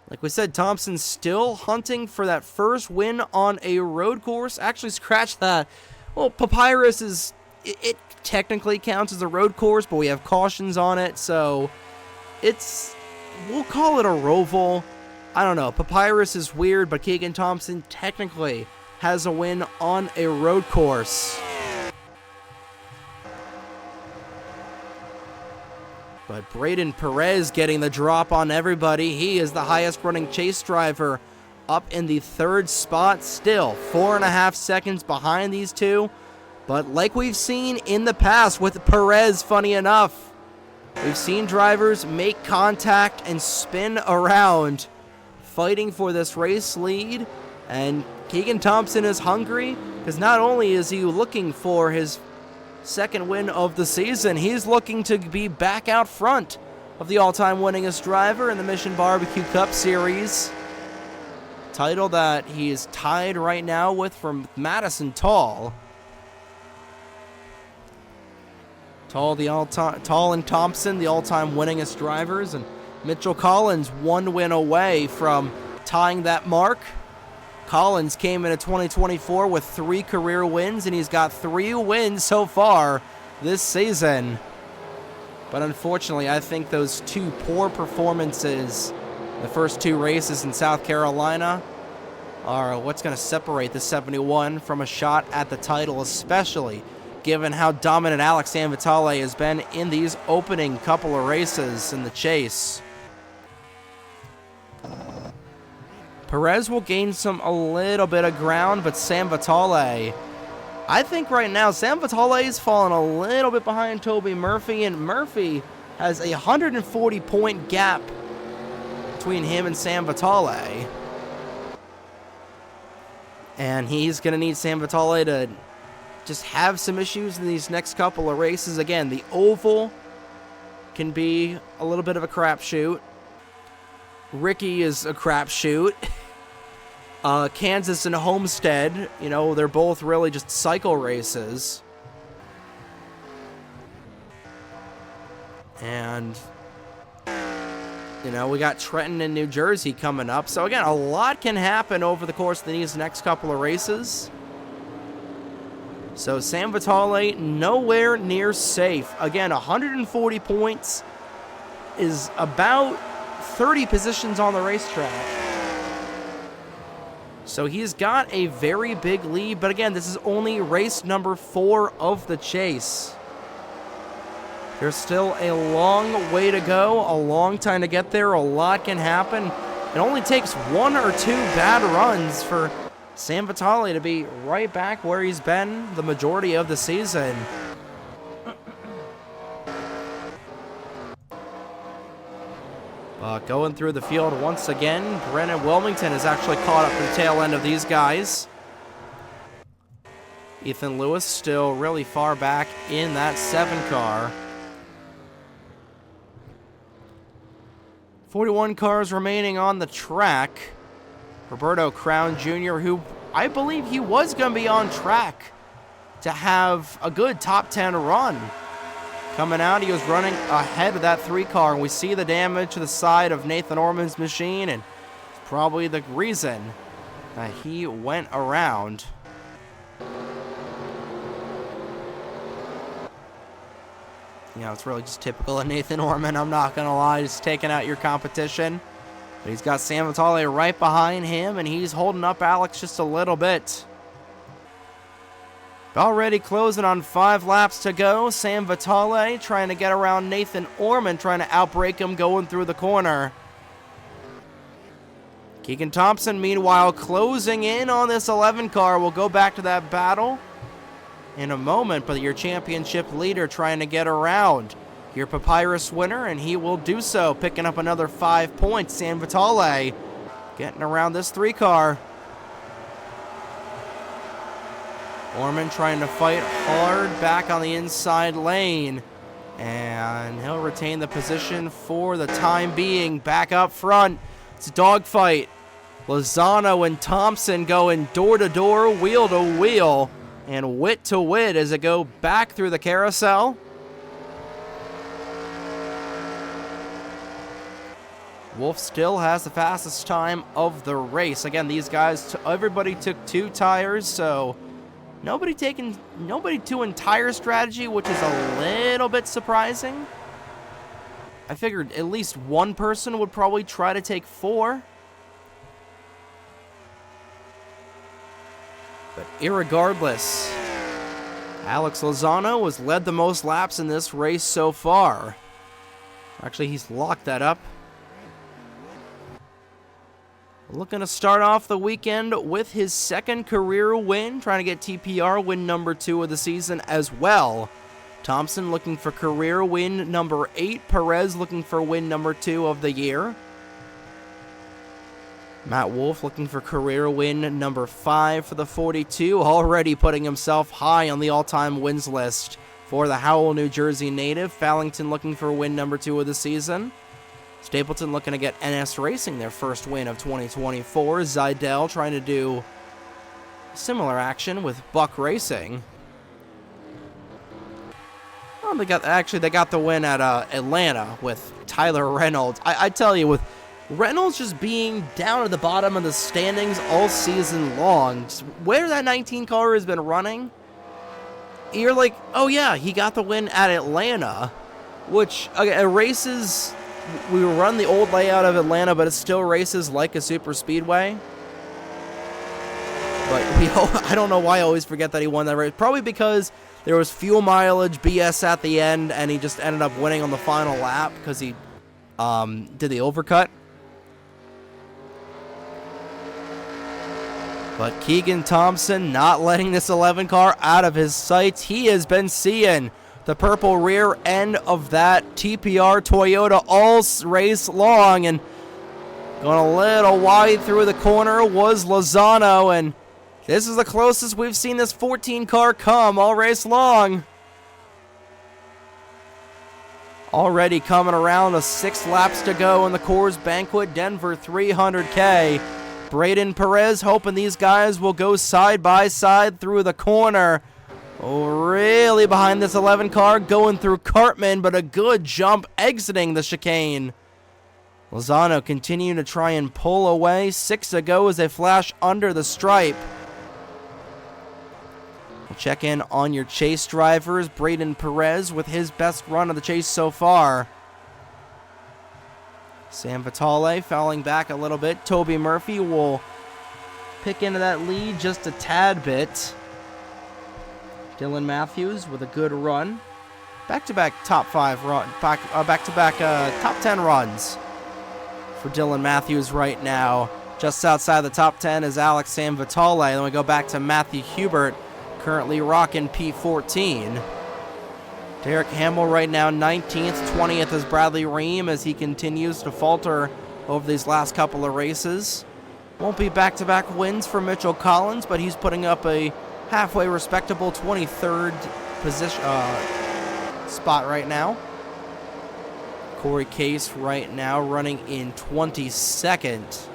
B: Like we said, Thompson's still hunting for that first win on a road course. Actually, scratch that. Well, Papyrus is, it technically counts as a road course, but we have cautions on it, so we'll call it a roval. I don't know. Papyrus is weird, but Keegan Thompson technically has a win on a road course. But Braden Perez getting the drop on everybody. He is the highest running chase driver, up in the 3rd spot still. 4.5 seconds behind these two. But like we've seen in the past with Perez, funny enough, we've seen drivers make contact and spin around, fighting for this race lead. And Keegan Thompson is hungry, because not only is he looking for his 2nd win of the season, he's looking to be back out front of the all-time winningest driver in the Mission Barbecue Cup Series. Title that he is tied right now with from Madison Tall. Tall and Thompson, the all-time winningest drivers, and Mitchell Collins 1 win away from tying that mark. Collins came into 2024 with 3 career wins, and he's got 3 wins so far this season. But unfortunately, I think those 2 poor performances, the first 2 races in South Carolina, are what's going to separate the 71 from a shot at the title, especially given how dominant Alex Vitale has been in these opening couple of races in the chase. Perez will gain a little bit of ground, but Sam Vitale, I think right now Sam Vitale is falling a little bit behind Toby Murphy, and Murphy has a 140-point gap between him and Sam Vitale. And he's going to need Sam Vitale to just have some issues in these next couple of races. Again, the oval can be a little bit of a crapshoot. Ricky is a crapshoot. Kansas and Homestead, you know, they're both really just cycle races. And, you know, we got Trenton and New Jersey coming up. So, again, a lot can happen over the course of these next couple of races. So, San Vitale nowhere near safe. Again, 140 points is about 30 positions on the racetrack. So he's got a very big lead, but again, this is only race number 4 of the chase. There's still a long way to go, a long time to get there, a lot can happen. It only takes 1 or 2 bad runs for San Vitale to be right back where he's been the majority of the season. Going through the field once again, Brennan Wilmington is actually caught up to the tail end of these guys. Ethan Lewis still really far back in that 7 car. 41 cars remaining on the track. Roberto Crown Jr., who I believe he was going to be on track to have a good top 10 run. Coming out, he was running ahead of that 3 car, and we see the damage to the side of Nathan Orman's machine, and it's probably the reason that he went around. You know, it's really just typical of Nathan Orman, I'm not going to lie, just taking out your competition. But he's got San Vitale right behind him, and he's holding up Alex just a little bit. Already closing on 5 laps to go. San Vitale trying to get around Nathan Orman, trying to outbrake him going through the corner. Keegan Thompson, meanwhile, closing in on this 11 car. We'll go back to that battle in a moment, but your championship leader trying to get around your Papyrus winner, and he will do so, picking up another 5 points. San Vitale getting around this 3 car. Orman trying to fight hard back on the inside lane. And he'll retain the position for the time being. Back up front. It's a dogfight. Lozano and Thompson going door to door, wheel to wheel, and wit to wit as it go back through the carousel. Wolf still has the fastest time of the race. Again, these guys, everybody took 2 tires, so nobody doing tire strategy, which is a little bit surprising. I figured at least one person would probably try to take 4. But irregardless, Alex Lozano has led the most laps in this race so far. Actually, he's locked that up. Looking to start off the weekend with his 2nd career win, trying to get TPR win number 2 of the season as well. Thompson looking for career win number 8. Perez looking for win number 2 of the year. Matt Wolf looking for career win number 5 for the 42, already putting himself high on the all-time wins list for the Howell, New Jersey native. Fallington looking for win number 2 of the season. Stapleton looking to get NS Racing their first win of 2024. Zidell trying to do similar action with Buck Racing. Well, they got the win at Atlanta with Tyler Reynolds. I tell you, with Reynolds just being down at the bottom of the standings all season long, where that 19 car has been running, you're like, oh yeah, he got the win at Atlanta, which races. We run the old layout of Atlanta, but it still races like a super speedway. But I don't know why I always forget that he won that race. Probably because there was fuel mileage BS at the end, and he just ended up winning on the final lap because he did the overcut. But Keegan Thompson not letting this 11 car out of his sights. He has been seeing the purple rear end of that TPR Toyota all race long, and going a little wide through the corner was Lozano, and this is the closest we've seen this 14 car come all race long. Already coming around with 6 laps to go in the Coors Banquet Denver 300K. Braden Perez hoping these guys will go side by side through the corner. Oh, really behind this 11 car, going through Cartman, but a good jump exiting the chicane. Lozano continuing to try and pull away. 6 to go as they flash under the stripe. We'll check in on your chase drivers. Braden Perez with his best run of the chase so far. Sam Vitale falling back a little bit. Toby Murphy will pick into that lead just a tad bit. Dylan Matthews with a good run. Back-to-back top 5 run, back-to-back top 10 runs for Dylan Matthews right now. Just outside the top 10 is Alex Sam Vitale. Then we go back to Matthew Hubert, currently rocking P14. Derek Hamill right now 19th, 20th is Bradley Ream as he continues to falter over these last couple of races. Won't be back-to-back wins for Mitchell Collins, but he's putting up a halfway respectable 23rd position spot right now. Corey Case right now running in 22nd.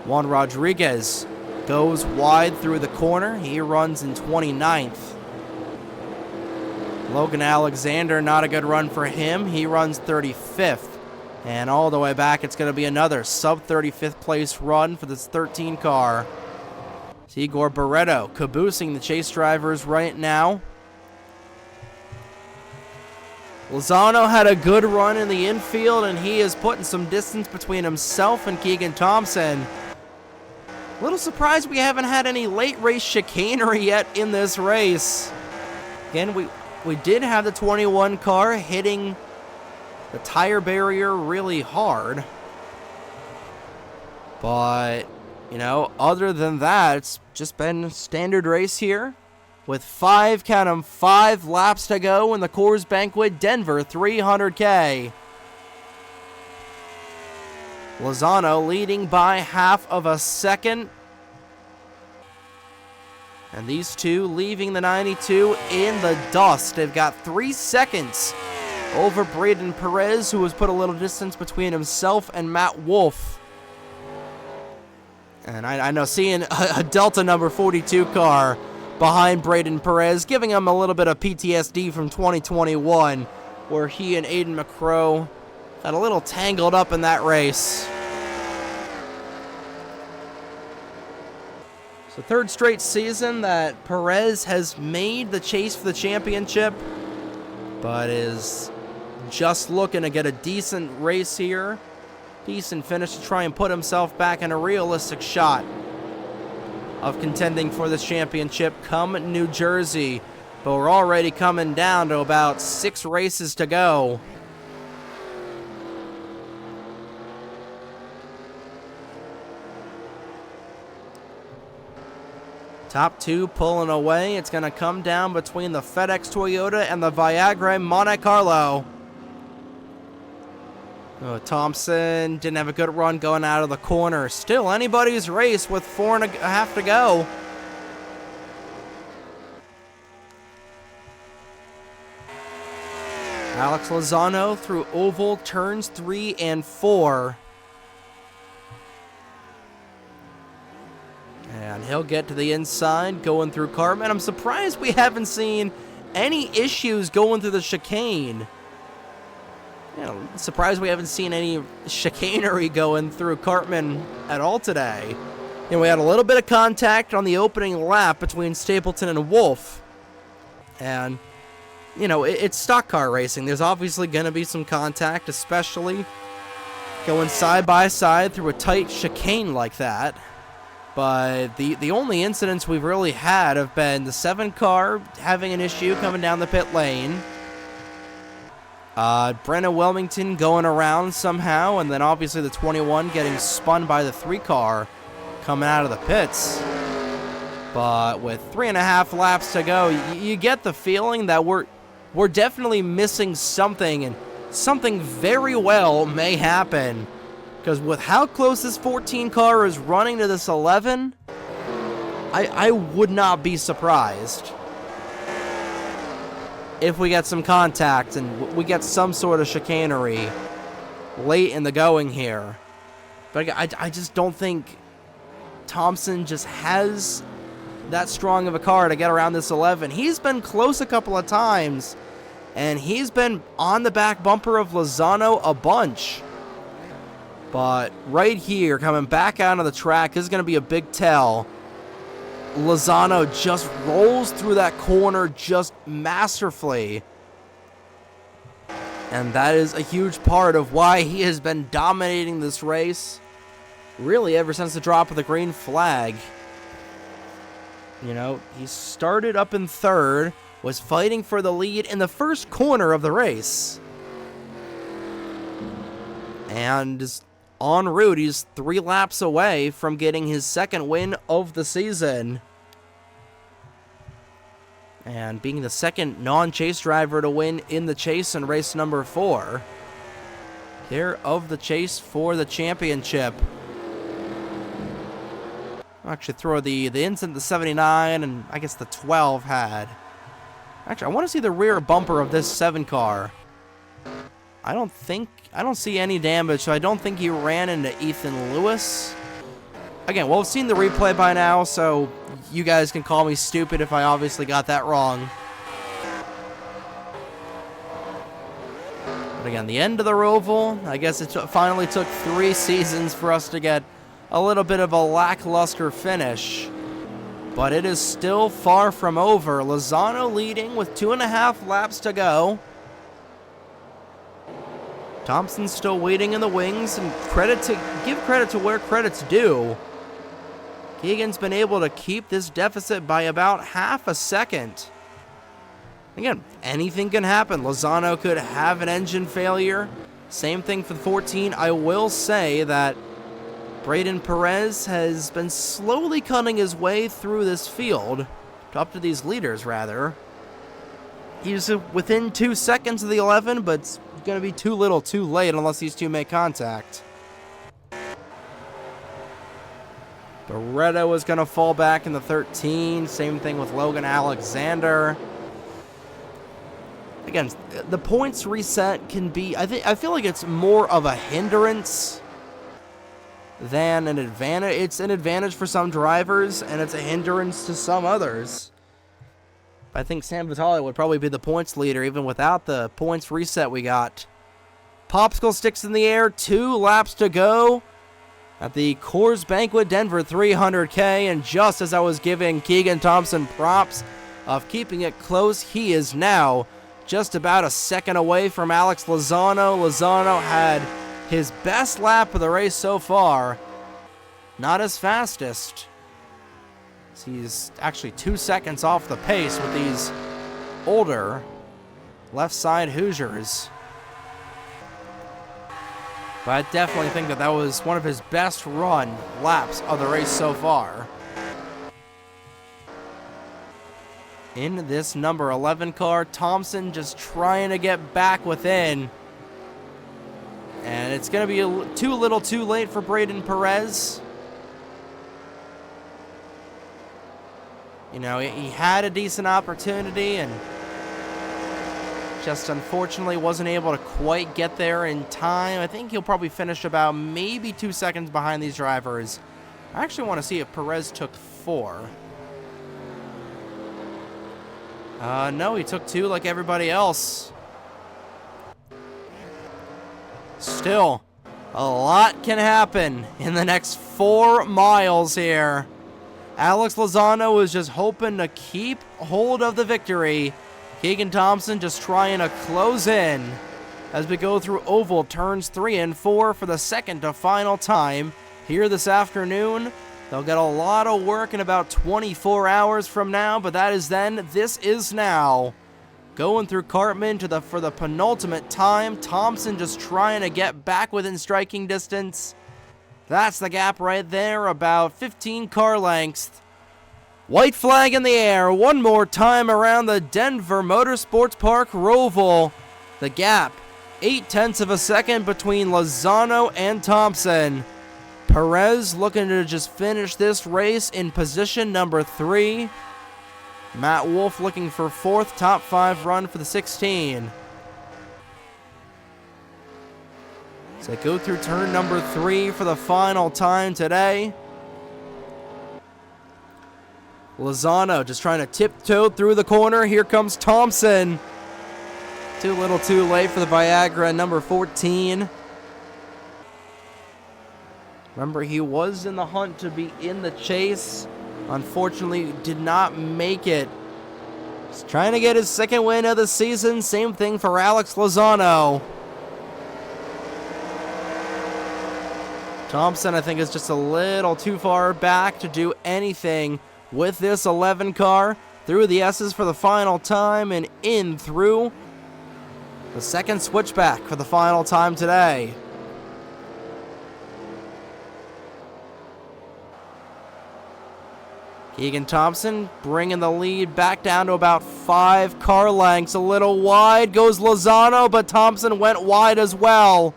B: Juan Rodriguez goes wide through the corner. He runs in 29th. Logan Alexander, not a good run for him. He runs 35th. And all the way back, it's going to be another sub-35th place run for this 13 car. It's Igor Barreto caboosing the chase drivers right now. Lozano had a good run in the infield, and he is putting some distance between himself and Keegan Thompson. A little surprised we haven't had any late race chicanery yet in this race. Again, we did have the 21 car hitting the tire barrier really hard. But, you know, other than that, it's just been a standard race here with 5 laps to go in the Coors Banquet Denver 300K. Lozano leading by half of a second. And these two leaving the 92 in the dust. They've got 3 seconds over Braden Perez, who has put a little distance between himself and Matt Wolf. And I know seeing a Delta number 42 car behind Braden Perez, giving him a little bit of PTSD from 2021, where he and Aiden McCrow got a little tangled up in that race. So 3rd straight season that Perez has made the chase for the championship, but is just looking to get a decent race here. Decent finish to try and put himself back in a realistic shot of contending for this championship come New Jersey. But we're already coming down to about 6 races to go. Top 2 pulling away. It's going to come down between the FedEx Toyota and the Viagra Monte Carlo. Thompson didn't have a good run going out of the corner. Still anybody's race with 4.5 to go. Alex Lozano through oval turns 3 and 4. And he'll get to the inside, going through Cartman. I'm surprised we haven't seen any issues going through the chicane. Surprised we haven't seen any chicanery going through Cartman at all today. We had a little bit of contact on the opening lap between Stapleton and Wolf. And, it's stock car racing. There's obviously going to be some contact, especially going side by side through a tight chicane like that. But the only incidents we've really had have been the 7 car having an issue coming down the pit lane. Brenna Wilmington going around somehow, and then obviously the 21 getting spun by the 3 car coming out of the pits. But with 3.5 laps to go, you get the feeling that we're definitely missing something, and something very well may happen. Because with how close this 14 car is running to this 11, I would not be surprised if we get some contact and we get some sort of chicanery late in the going here. But I just don't think Thompson just has that strong of a car to get around this 11. He's been close a couple of times, and he's been on the back bumper of Lozano a bunch. But right here, coming back out of the track, this is going to be a big tell. Lozano just rolls through that corner just masterfully. And that is a huge part of why he has been dominating this race, really ever since the drop of the green flag. You know, he started up in third, was fighting for the lead in the first corner of the race. And is en route, he's 3 laps away from getting his second win of the season. And being the second non-chase driver to win in the chase in race number 4. Here of the chase for the championship. I'll actually throw the instant the 79 and I guess the 12 had. Actually, I want to see the rear bumper of this 7 car. I don't see any damage, so I don't think he ran into Ethan Lewis. Again, we've seen the replay by now, so you guys can call me stupid if I obviously got that wrong. But again, the end of the Roval, I guess it finally took 3 seasons for us to get a little bit of a lackluster finish. But it is still far from over. Lozano leading with 2.5 laps to go. Thompson's still waiting in the wings, and give credit to where credit's due. Keegan's been able to keep this deficit by about half a second. Again, anything can happen. Lozano could have an engine failure. Same thing for the 14. I will say that Braden Perez has been slowly cutting his way through this field, up to these leaders, rather. He's within 2 seconds of the 11, but it's going to be too little too late unless these two make contact. Beretta was going to fall back in the 13. Same thing with Logan Alexander. Again, the points reset can be, I feel like it's more of a hindrance than an advantage. It's an advantage for some drivers, and it's a hindrance to some others. I think Sam Vitale would probably be the points leader even without the points reset we got. Popsicle sticks in the air, 2 laps to go at the Coors Banquet Denver 300K, and just as I was giving Keegan Thompson props of keeping it close, he is now just about a second away from Alex Lozano. Lozano had his best lap of the race so far, not his fastest. He's actually 2 seconds off the pace with these older left side Hoosiers. But I definitely think that was one of his best run laps of the race so far. In this number 11 car, Thompson just trying to get back within. And it's going to be too little too late for Braden Perez. You know, he had a decent opportunity and just unfortunately wasn't able to quite get there in time. I think he'll probably finish about maybe 2 seconds behind these drivers. I actually want to see if Perez took 4. No, he took 2 like everybody else. Still, a lot can happen in the next 4 miles here. Alex Lozano is just hoping to keep hold of the victory. Keegan Thompson just trying to close in as we go through oval turns 3 and 4 for the second to final time here this afternoon. They'll get a lot of work in about 24 hours from now, but that is then. This is now. Going through Cartman for the penultimate time. Thompson just trying to get back within striking distance. That's the gap right there, about 15 car lengths. White flag in the air one more time around the Denver Motorsports Park Roval. The gap, 0.8 of a second between Lozano and Thompson. Perez looking to just finish this race in position number 3. Matt Wolf looking for 4th top 5 run for the 16. So they go through turn number 3 for the final time today. Lozano just trying to tiptoe through the corner. Here comes Thompson. Too little too late for the Viagra, number 14. Remember, he was in the hunt to be in the chase. Unfortunately, did not make it. He's trying to get his second win of the season. Same thing for Alex Lozano. Thompson, I think, is just a little too far back to do anything with this 11 car. Through the S's for the final time and in through the second switchback for the final time today. Keegan Thompson bringing the lead back down to about 5 car lengths. A little wide goes Lozano, but Thompson went wide as well.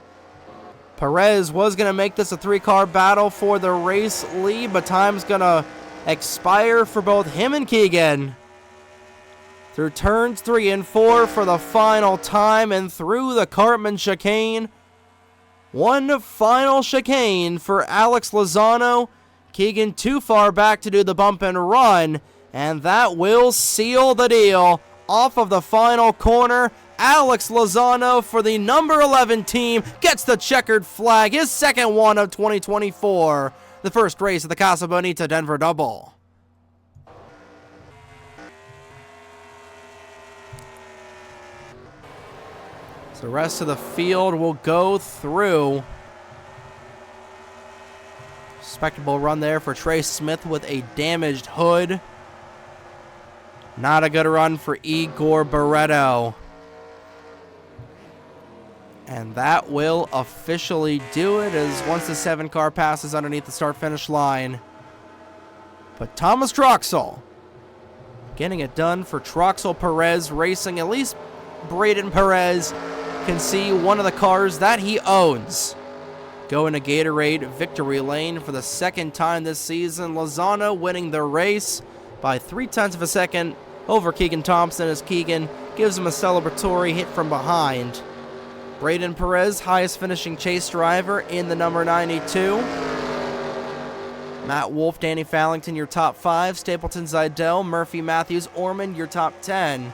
B: Perez was going to make this a 3-car battle for the race lead, but time's going to expire for both him and Keegan. Through turns 3 and 4 for the final time and through the Cartman chicane. One final chicane for Alex Lozano. Keegan too far back to do the bump and run, and that will seal the deal. Off of the final corner, Alex Lozano for the number 11 team gets the checkered flag, his second one of 2024. The first race of the Casa Bonita Denver Double. So the rest of the field will go through. Respectable run there for Trey Smith with a damaged hood. Not a good run for Igor Barreto. And that will officially do it, as once the 7-car passes underneath the start-finish line. But Thomas Troxel getting it done for Troxel Perez Racing. At least Braden Perez can see one of the cars that he owns go into Gatorade victory lane for the second time this season. Lozano winning the race by 0.3 of a second over Keegan Thompson, as Keegan gives him a celebratory hit from behind. Braden Perez, highest finishing chase driver in the number 92. Matt Wolf, Danny Fallington, your top 5. Stapleton, Zidell, Murphy, Matthews, Ormond, your top 10.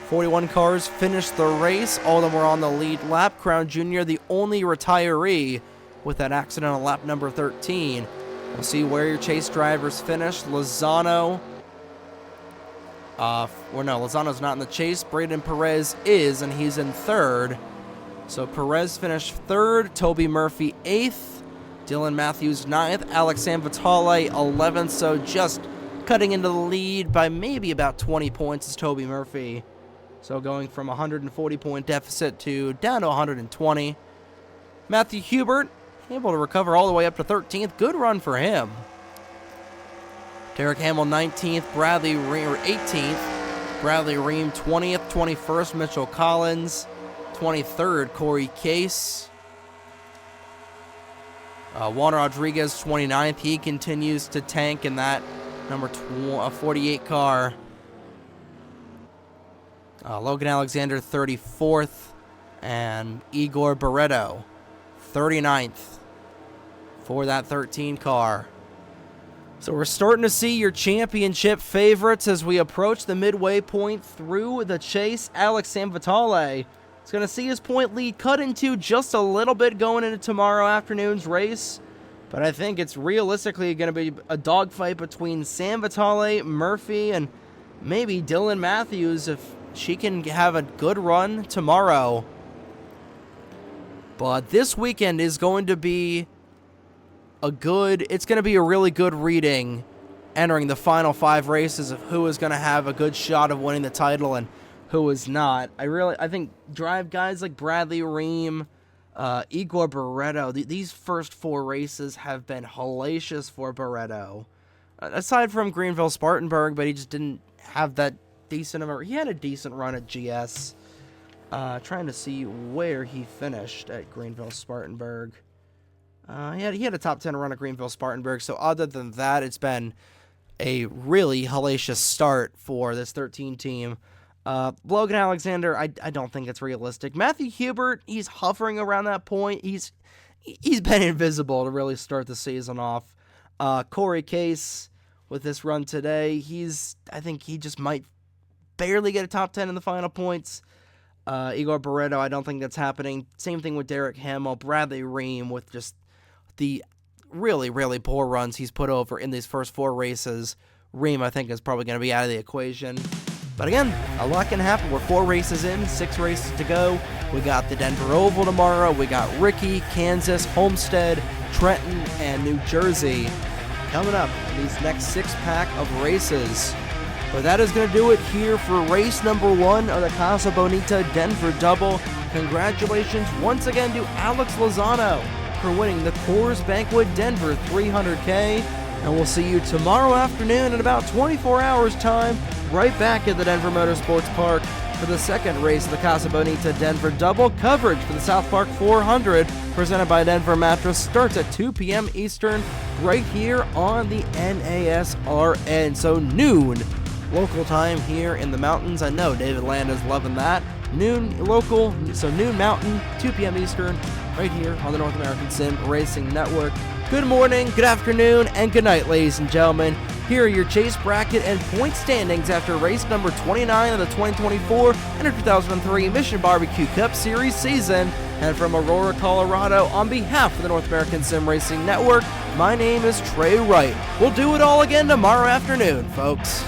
B: 41 cars finished the race. All of them were on the lead lap. Crown Jr., the only retiree with that accident on lap number 13. We'll see where your chase drivers finish. Lozano. Lozano's not in the chase. Braden Perez is, and he's in 3rd. So Perez finished 3rd. Toby Murphy 8th. Dylan Matthews 9th. Alex Sanvitale 11th. So just cutting into the lead by maybe about 20 points is Toby Murphy. So going from a 140-point deficit to down to 120. Matthew Hubert able to recover all the way up to 13th. Good run for him. Derek Hamill 19th. Bradley Ream 18th. Bradley Ream 20th. 21st, Mitchell Collins. 23rd, Corey Case. Juan Rodriguez 29th. He continues to tank in that number 48 car. Logan Alexander 34th, and Igor Barreto 39th for that 13 car. So we're starting to see your championship favorites as we approach the midway point through the chase. Alex Sanvitale is going to see his point lead cut into just a little bit going into tomorrow afternoon's race. But I think it's realistically going to be a dogfight between Sanvitale, Murphy, and maybe Dylan Matthews if she can have a good run tomorrow. But this weekend is going to be it's going to be a really good reading entering the final 5 races of who is going to have a good shot of winning the title and who is not. I think drive guys like Bradley Ream, Igor Barreto, these first 4 races have been hellacious for Barreto. Aside from Greenville Spartanburg, but he just didn't have that decent of he had a decent run at GS. Trying to see where he finished at Greenville Spartanburg. He had a top 10 run at Greenville Spartanburg. So other than that, it's been a really hellacious start for this 13 team. Logan Alexander, I don't think it's realistic. Matthew Hubert, he's hovering around that point. He's been invisible to really start the season off. Corey Case, with this run today, I think he just might barely get a top 10 in the final points. Igor Barreto, I don't think that's happening. Same thing with Derek Hamill. Bradley Ream, with just the really, really poor runs he's put over in these first 4 races. Ream, I think, is probably going to be out of the equation. But again, a lot can happen. We're 4 races in, 6 races to go. We got the Denver Oval tomorrow. We got Ricky, Kansas, Homestead, Trenton, and New Jersey coming up in these next 6-pack of races. But that is going to do it here for race number 1 of the Casa Bonita Denver Double. Congratulations once again to Alex Lozano for winning the Coors Banquet Denver 300K. And we'll see you tomorrow afternoon in about 24 hours time, right back at the Denver Motorsports Park for the second race of the Casa Bonita Denver Double. Coverage for the South Park 400, presented by Denver Mattress, starts at 2 p.m. Eastern, right here on the NASRN. So noon local time here in the mountains. I know David Landa's loving that. Noon local, so noon mountain, 2 p.m. Eastern, right here on the North American Sim Racing Network. Good morning, good afternoon, and good night, ladies and gentlemen. Here are your chase bracket and point standings after race number 29 of the 2024 NR2003 Mission Barbecue Cup Series season. And from Aurora, Colorado, on behalf of the North American Sim Racing Network, my name is Trey Wright. We'll do it all again tomorrow afternoon, folks.